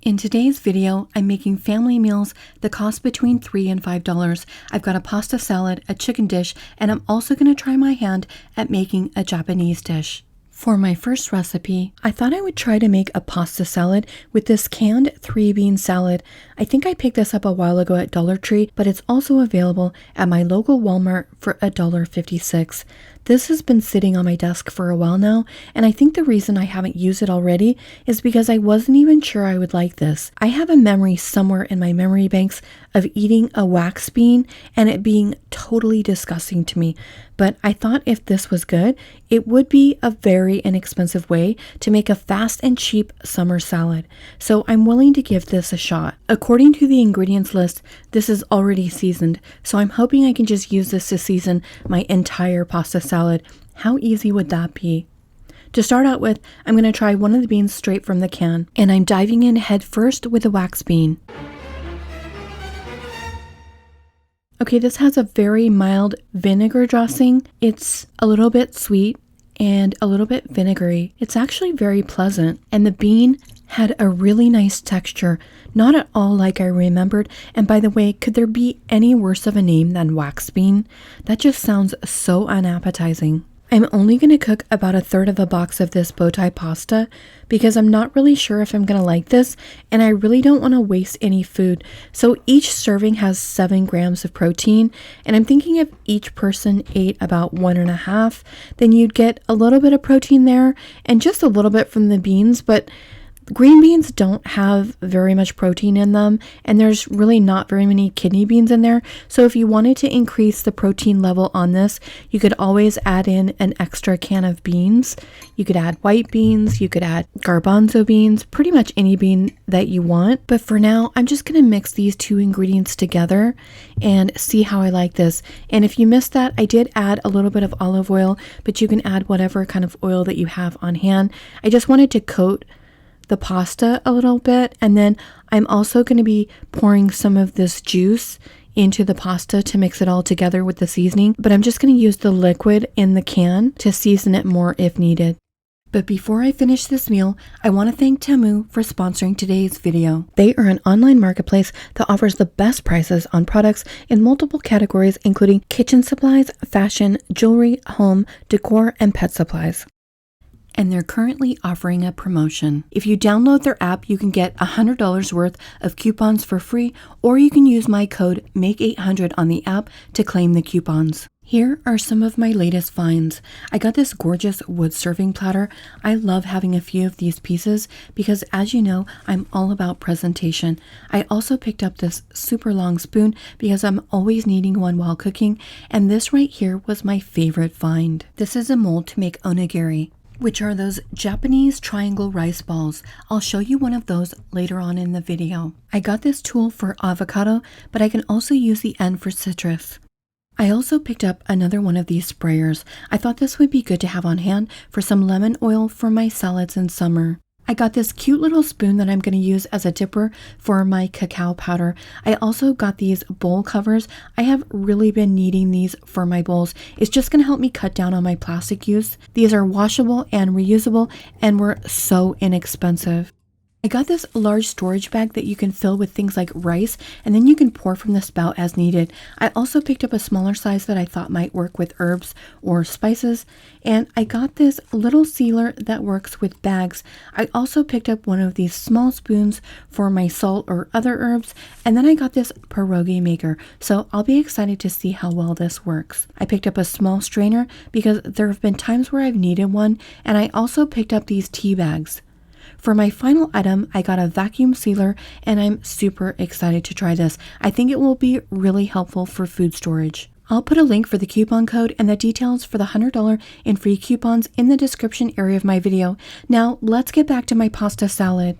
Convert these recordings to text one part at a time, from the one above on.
In today's video, I'm making family meals that cost between $3 and $5. I've got a pasta salad, a chicken dish, and I'm also going to try my hand at making a Japanese dish. For my first recipe, I thought I would try to make a pasta salad with this canned 3-bean salad. I think I picked this up a while ago at Dollar Tree, but it's also available at my local Walmart for $1.56. This has been sitting on my desk for a while now, and I think the reason I haven't used it already is because I wasn't even sure I would like this. I have a memory somewhere in my memory banks of eating a wax bean and it being totally disgusting to me, but I thought if this was good, it would be a very inexpensive way to make a fast and cheap summer salad, so I'm willing to give this a shot. According to the ingredients list, this is already seasoned, so I'm hoping I can just use this to season my entire pasta salad. How easy would that be? To start out with, I'm going to try one of the beans straight from the can, and I'm diving in head first with a wax bean. Okay, this has a very mild vinegar dressing. It's a little bit sweet and a little bit vinegary. It's actually very pleasant, and the bean had a really nice texture, not at all like I remembered. And by the way, could there be any worse of a name than wax bean? That just sounds so unappetizing. I'm only going to cook about 1/3 of a box of this bow tie pasta because I'm not really sure if I'm going to like this, and I really don't want to waste any food. So each serving has 7 grams of protein, and I'm thinking if each person ate about 1.5, then you'd get a little bit of protein there and just a little bit from the beans, but green beans don't have very much protein in them, and there's really not very many kidney beans in there. So if you wanted to increase the protein level on this, you could always add in an extra can of beans. You could add white beans, you could add garbanzo beans, pretty much any bean that you want. But for now, I'm just going to mix these 2 ingredients together and see how I like this. And if you missed that, I did add a little bit of olive oil, but you can add whatever kind of oil that you have on hand. I just wanted to coat the pasta a little bit, and then I'm also going to be pouring some of this juice into the pasta to mix it all together with the seasoning, but I'm just going to use the liquid in the can to season it more if needed. But before I finish this meal, I want to thank Temu for sponsoring today's video. They are an online marketplace that offers the best prices on products in multiple categories, including kitchen supplies, fashion, jewelry, home, decor, and pet supplies. And they're currently offering a promotion. If you download their app, you can get $100 worth of coupons for free, or you can use my code MAKE800 on the app to claim the coupons. Here are some of my latest finds. I got this gorgeous wood serving platter. I love having a few of these pieces because, as you know, I'm all about presentation. I also picked up this super long spoon because I'm always needing one while cooking, and this right here was my favorite find. This is a mold to make onigiri, which are those Japanese triangle rice balls. I'll show you one of those later on in the video. I got this tool for avocado, but I can also use the end for citrus. I also picked up another one of these sprayers. I thought this would be good to have on hand for some lemon oil for my salads in summer. I got this cute little spoon that I'm going to use as a dipper for my cacao powder. I also got these bowl covers. I have really been needing these for my bowls. It's just going to help me cut down on my plastic use. These are washable and reusable and were so inexpensive. I got this large storage bag that you can fill with things like rice, and then you can pour from the spout as needed. I also picked up a smaller size that I thought might work with herbs or spices, and I got this little sealer that works with bags. I also picked up one of these small spoons for my salt or other herbs, and then I got this pierogi maker, so I'll be excited to see how well this works. I picked up a small strainer because there have been times where I've needed one, and I also picked up these tea bags. For my final item, I got a vacuum sealer, and I'm super excited to try this. I think it will be really helpful for food storage. I'll put a link for the coupon code and the details for the $100 in free coupons in the description area of my video. Now, let's get back to my pasta salad.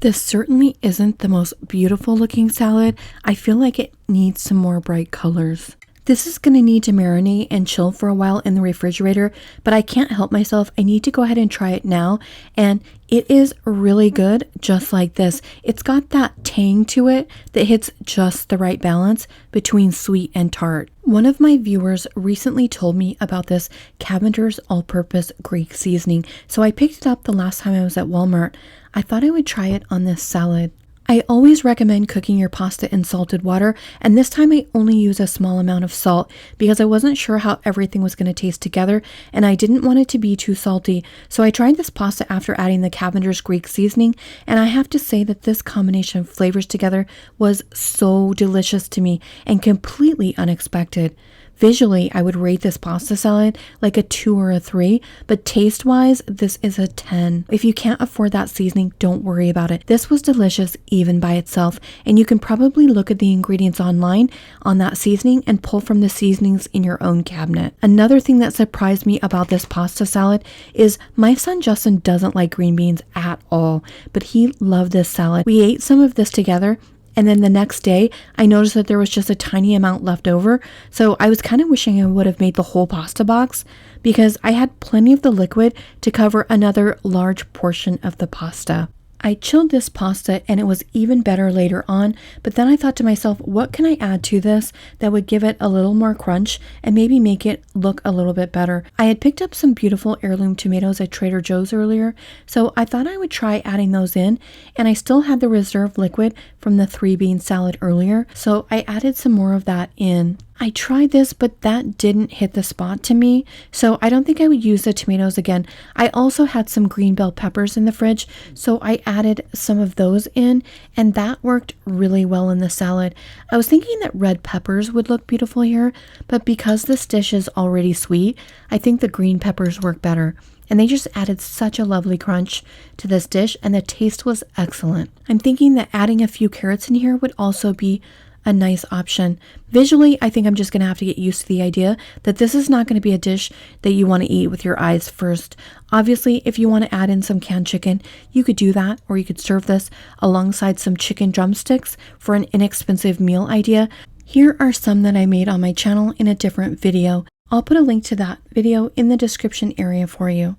This certainly isn't the most beautiful looking salad. I feel like it needs some more bright colors. This is going to need to marinate and chill for a while in the refrigerator, but I can't help myself. I need to go ahead and try it now, and it is really good just like this. It's got that tang to it that hits just the right balance between sweet and tart. One of my viewers recently told me about this Cavenders all-purpose Greek seasoning, so I picked it up the last time I was at Walmart. I thought I would try it on this salad. I always recommend cooking your pasta in salted water, and this time I only use a small amount of salt because I wasn't sure how everything was going to taste together and I didn't want it to be too salty. So I tried this pasta after adding the Cavenders Greek seasoning, and I have to say that this combination of flavors together was so delicious to me and completely unexpected. Visually, I would rate this pasta salad like a 2 or a 3, but taste-wise, this is a 10. If you can't afford that seasoning, don't worry about it. This was delicious even by itself, and you can probably look at the ingredients online on that seasoning and pull from the seasonings in your own cabinet. Another thing that surprised me about this pasta salad is my son Justin doesn't like green beans at all, but he loved this salad. We ate some of this together, and then the next day, I noticed that there was just a tiny amount left over. So I was kind of wishing I would have made the whole pasta box because I had plenty of the liquid to cover another large portion of the pasta. I chilled this pasta and it was even better later on, but then I thought to myself, what can I add to this that would give it a little more crunch and maybe make it look a little bit better? I had picked up some beautiful heirloom tomatoes at Trader Joe's earlier, so I thought I would try adding those in, and I still had the reserve liquid from the 3-bean salad earlier, so I added some more of that in. I tried this, but that didn't hit the spot to me, so I don't think I would use the tomatoes again. I also had some green bell peppers in the fridge, so I added some of those in, and that worked really well in the salad. I was thinking that red peppers would look beautiful here, but because this dish is already sweet, I think the green peppers work better. And they just added such a lovely crunch to this dish, and the taste was excellent. I'm thinking that adding a few carrots in here would also be a nice option. Visually, I think I'm just going to have to get used to the idea that this is not going to be a dish that you want to eat with your eyes first. Obviously, if you want to add in some canned chicken, you could do that, or you could serve this alongside some chicken drumsticks for an inexpensive meal idea. Here are some that I made on my channel in a different video. I'll put a link to that video in the description area for you.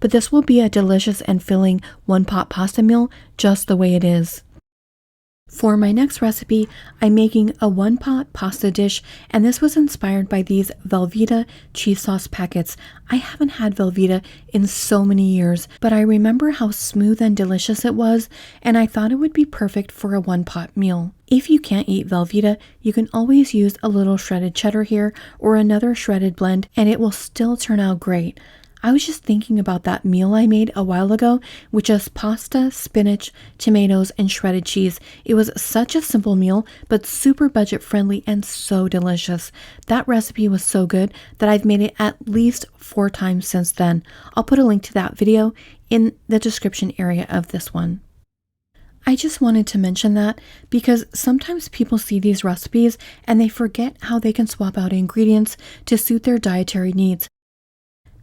But this will be a delicious and filling one-pot pasta meal just the way it is. For my next recipe, I'm making a one-pot pasta dish, and this was inspired by these Velveeta cheese sauce packets. I haven't had Velveeta in so many years, but I remember how smooth and delicious it was, and I thought it would be perfect for a one-pot meal. If you can't eat Velveeta, you can always use a little shredded cheddar here or another shredded blend, and it will still turn out great. I was just thinking about that meal I made a while ago with just pasta, spinach, tomatoes, and shredded cheese. It was such a simple meal, but super budget friendly and so delicious. That recipe was so good that I've made it at least 4 times since then. I'll put a link to that video in the description area of this one. I just wanted to mention that because sometimes people see these recipes and they forget how they can swap out ingredients to suit their dietary needs.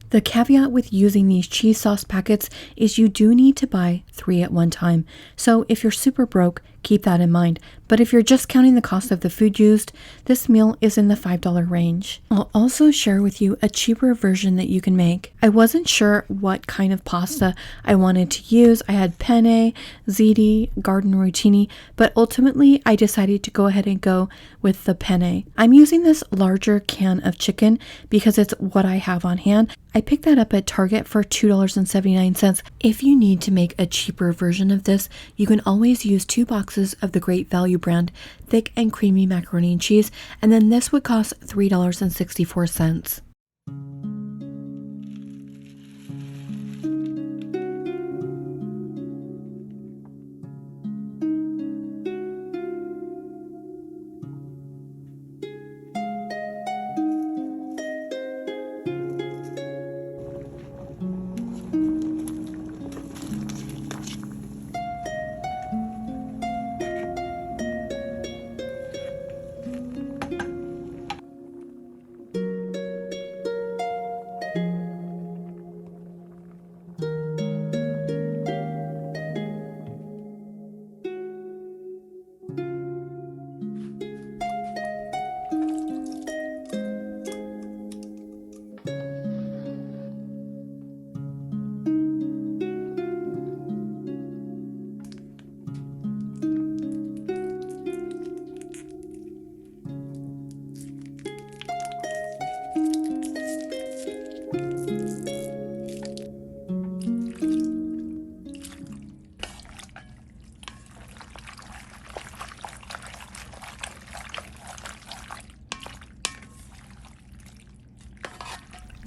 The caveat with using these cheese sauce packets is you do need to buy 3 at one time. So if you're super broke, keep that in mind. But if you're just counting the cost of the food used, this meal is in the $5 range. I'll also share with you a cheaper version that you can make. I wasn't sure what kind of pasta I wanted to use. I had penne, ziti, garden rotini, but ultimately I decided to go ahead and go with the penne. I'm using this larger can of chicken because it's what I have on hand. I picked that up at Target for $2.79. If you need to make a cheaper version of this, you can always use 2 boxes of the Great Value brand thick and creamy macaroni and cheese, and then this would cost $3.64.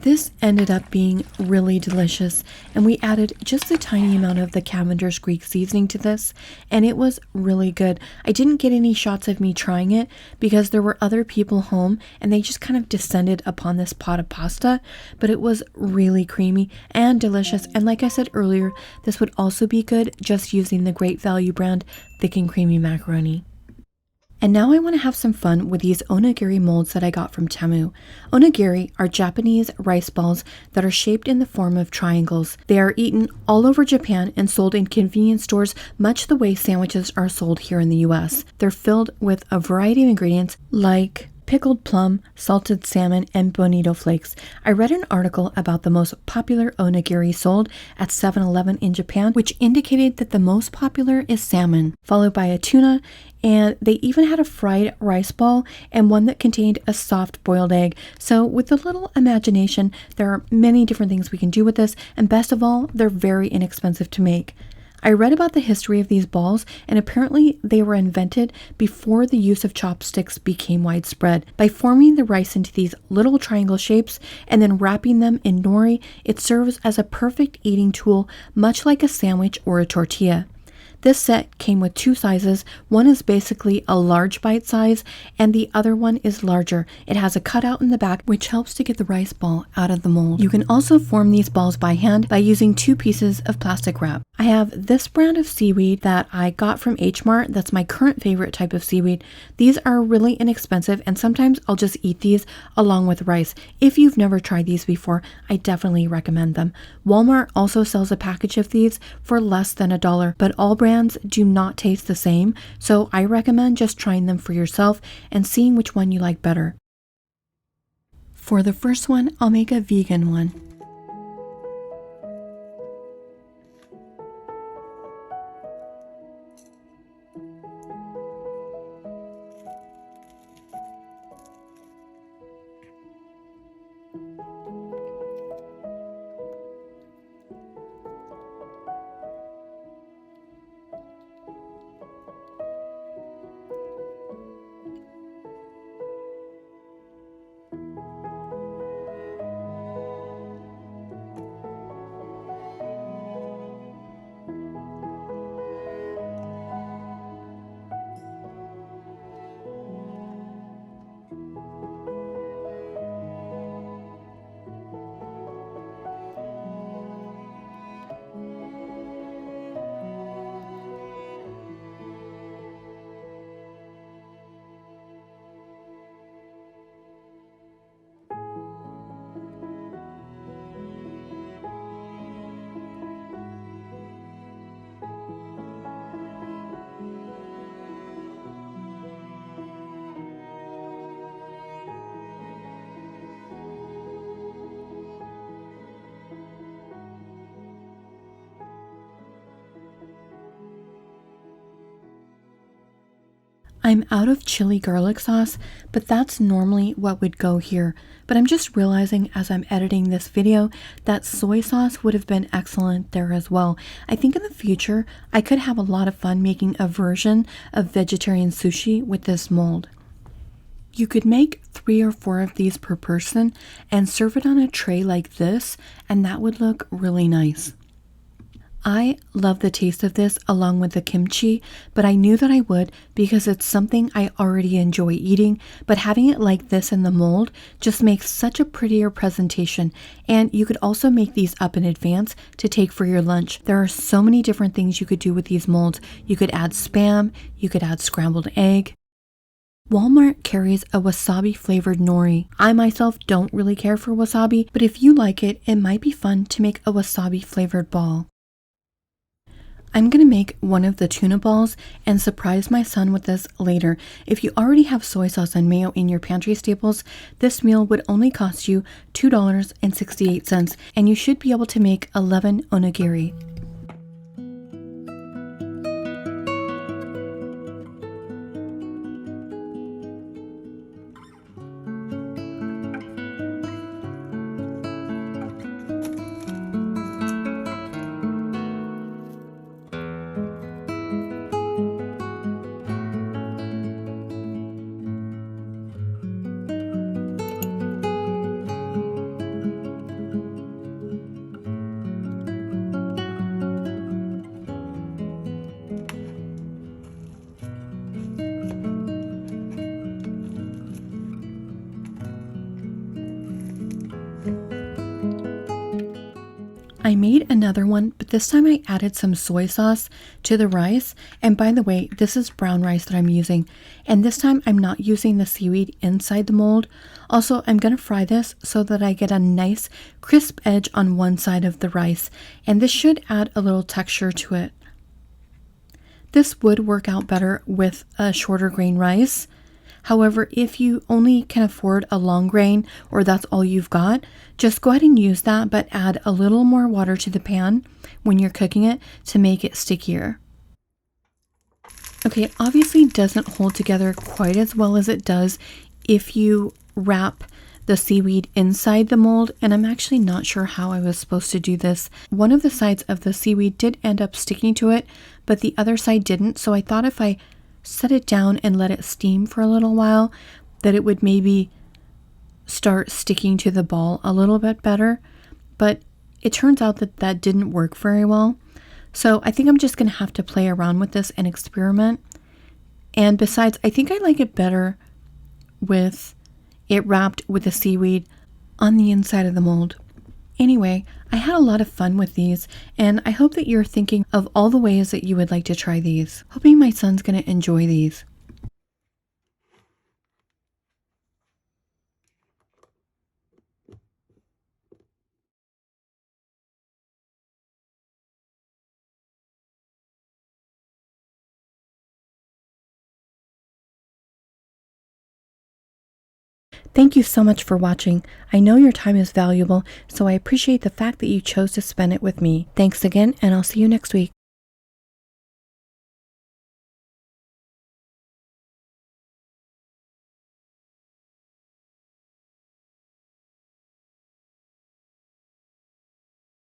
This ended up being really delicious, and we added just a tiny amount of the Cavenders Greek seasoning to this, and it was really good. I didn't get any shots of me trying it because there were other people home and they just kind of descended upon this pot of pasta, but it was really creamy and delicious. And like I said earlier, this would also be good just using the Great Value brand thick and creamy macaroni. And now I want to have some fun with these onigiri molds that I got from Temu. Onigiri are Japanese rice balls that are shaped in the form of triangles. They are eaten all over Japan and sold in convenience stores much the way sandwiches are sold here in the US. They're filled with a variety of ingredients like pickled plum, salted salmon, and bonito flakes. I read an article about the most popular onigiri sold at 7-Eleven in Japan, which indicated that the most popular is salmon, followed by a tuna, and they even had a fried rice ball and one that contained a soft boiled egg. So with a little imagination, there are many different things we can do with this, and best of all, they're very inexpensive to make. I read about the history of these balls, and apparently they were invented before the use of chopsticks became widespread. By forming the rice into these little triangle shapes and then wrapping them in nori, it serves as a perfect eating tool, much like a sandwich or a tortilla. This set came with two sizes. One is basically a large bite size and the other one is larger. It has a cutout in the back which helps to get the rice ball out of the mold. You can also form these balls by hand by using 2 pieces of plastic wrap. I have this brand of seaweed that I got from H Mart. That's my current favorite type of seaweed. These are really inexpensive and sometimes I'll just eat these along with rice. If you've never tried these before, I definitely recommend them. Walmart also sells a package of these for less than $1, but all brands do not taste the same, so I recommend just trying them for yourself and seeing which one you like better. For the first one, I'll make a vegan one. I'm out of chili garlic sauce, but that's normally what would go here. But I'm just realizing as I'm editing this video that soy sauce would have been excellent there as well. I think in the future, I could have a lot of fun making a version of vegetarian sushi with this mold. You could make 3 or 4 of these per person and serve it on a tray like this, and that would look really nice. I love the taste of this along with the kimchi, but I knew that I would because it's something I already enjoy eating, but having it like this in the mold just makes such a prettier presentation. And you could also make these up in advance to take for your lunch. There are so many different things you could do with these molds. You could add Spam, you could add scrambled egg. Walmart carries a wasabi flavored nori. I myself don't really care for wasabi, but if you like it, it might be fun to make a wasabi flavored ball. I'm going to make one of the tuna balls and surprise my son with this later. If you already have soy sauce and mayo in your pantry staples, this meal would only cost you $2.68, and you should be able to make 11 onigiri. I made another one, but this time I added some soy sauce to the rice. And by the way, this is brown rice that I'm using. And this time I'm not using the seaweed inside the mold. Also, I'm going to fry this so that I get a nice crisp edge on one side of the rice. And this should add a little texture to it. This would work out better with a shorter grain rice. However, if you only can afford a long grain or that's all you've got, just go ahead and use that, but add a little more water to the pan when you're cooking it to make it stickier. Okay, it obviously doesn't hold together quite as well as it does if you wrap the seaweed inside the mold, and I'm actually not sure how I was supposed to do this. One of the sides of the seaweed did end up sticking to it, but the other side didn't, so I thought if I set it down and let it steam for a little while, that it would maybe start sticking to the ball a little bit better. But it turns out that that didn't work very well. So I think I'm just going to have to play around with this and experiment. And besides, I think I like it better with it wrapped with the seaweed on the inside of the mold. Anyway, I had a lot of fun with these, and I hope that you're thinking of all the ways that you would like to try these. Hoping my son's going to enjoy these. Thank you so much for watching. I know your time is valuable, so I appreciate the fact that you chose to spend it with me. Thanks again, and I'll see you next week.